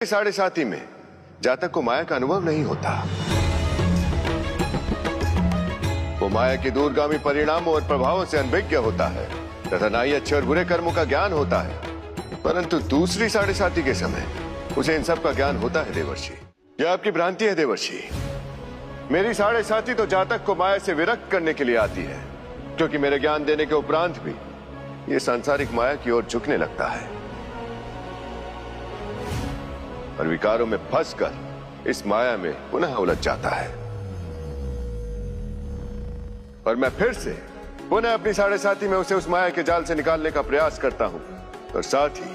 साढ़े साथी में जातक को माया का अनुभव नहीं होता। वो माया के दूरगामी परिणामों और प्रभावों से अनभिज्ञ होता है तथा ना ही अच्छे और बुरे कर्मों का ज्ञान होता है, परंतु दूसरी साढ़े साथी के समय उसे इन सब का ज्ञान होता है देवर्षि। यह आपकी भ्रांति है देवर्षि। मेरी साढ़े साथी तो जातक को माया से विरक्त करने के लिए आती है, क्योंकि मेरे ज्ञान देने के उपरांत भी ये सांसारिक माया की ओर झुकने लगता है और विकारों में फंसकर इस माया में पुनः उलझ जाता है। और मैं फिर से पुनः अपनी साढ़े साथी में उसे उस माया के जाल से निकालने का प्रयास करता हूं। और साथ ही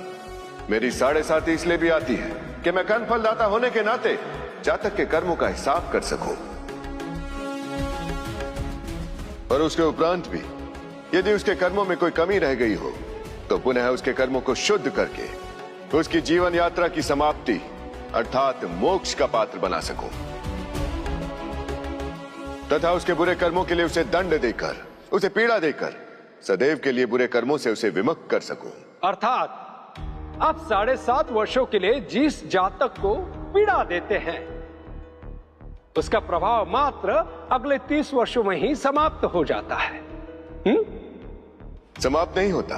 मेरी साढ़े साथी इसलिए भी आती है कि मैं कर्म फलदाता होने के नाते जातक के कर्मों का हिसाब कर सकूं, और उसके उपरांत भी यदि उसके कर्मों में कोई कमी रह गई हो तो पुनः उसके कर्मों को शुद्ध करके उसकी जीवन यात्रा की समाप्ति अर्थात मोक्ष का पात्र बना सकूं, तथा उसके बुरे कर्मों के लिए उसे दंड देकर, उसे पीड़ा देकर सदैव के लिए बुरे कर्मों से उसे विमुक्त कर सकूं। अर्थात आप 7.5 वर्षों के लिए जिस जातक को पीड़ा देते हैं उसका प्रभाव मात्र अगले 30 वर्षों में ही समाप्त हो जाता है। समाप्त नहीं होता,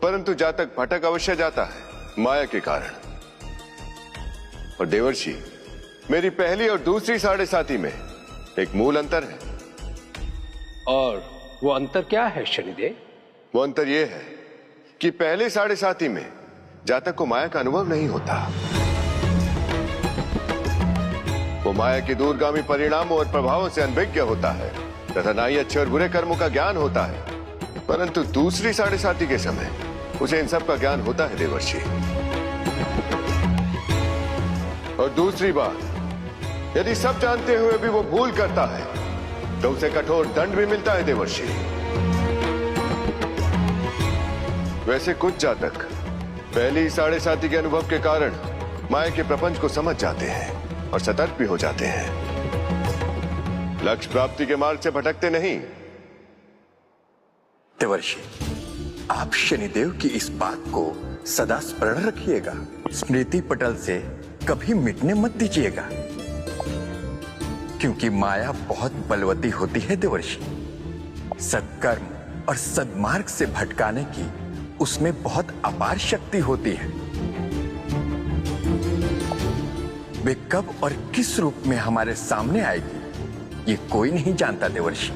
परंतु जातक भटक अवश्य जाता है माया के कारण। और देवर्षि, मेरी पहली और दूसरी साढ़े साथी में एक मूल अंतर है। और वो अंतर क्या है शनिदेव? वो अंतर यह है कि पहले साढ़े साथी में जातक को माया का अनुभव नहीं होता। वो माया के दूरगामी परिणामों और प्रभावों से अनभिज्ञ होता है तथा ना ही अच्छे और बुरे कर्मों का ज्ञान होता है, परंतु दूसरी साढ़े साथी के समय उसे इन सब का ज्ञान होता है देवर्षि। और दूसरी बात, यदि सब जानते हुए भी वो भूल करता है तो उसे कठोर दंड भी मिलता है देवर्षि। वैसे कुछ जातक पहली साढ़े साथी के अनुभव के कारण माया के प्रपंच को समझ जाते हैं और सतर्क भी हो जाते हैं, लक्ष्य प्राप्ति के मार्ग से भटकते नहीं। देवर्षि, आप शनिदेव की इस बात को सदा स्मरण रखिएगा, स्मृति पटल से कभी मिटने मत दीजिएगा, क्योंकि माया बहुत बलवती होती है देवर्षि। सत्कर्म और सद्मार्ग से भटकाने की उसमें बहुत अपार शक्ति होती है। वे कब और किस रूप में हमारे सामने आएगी ये कोई नहीं जानता देवर्षि।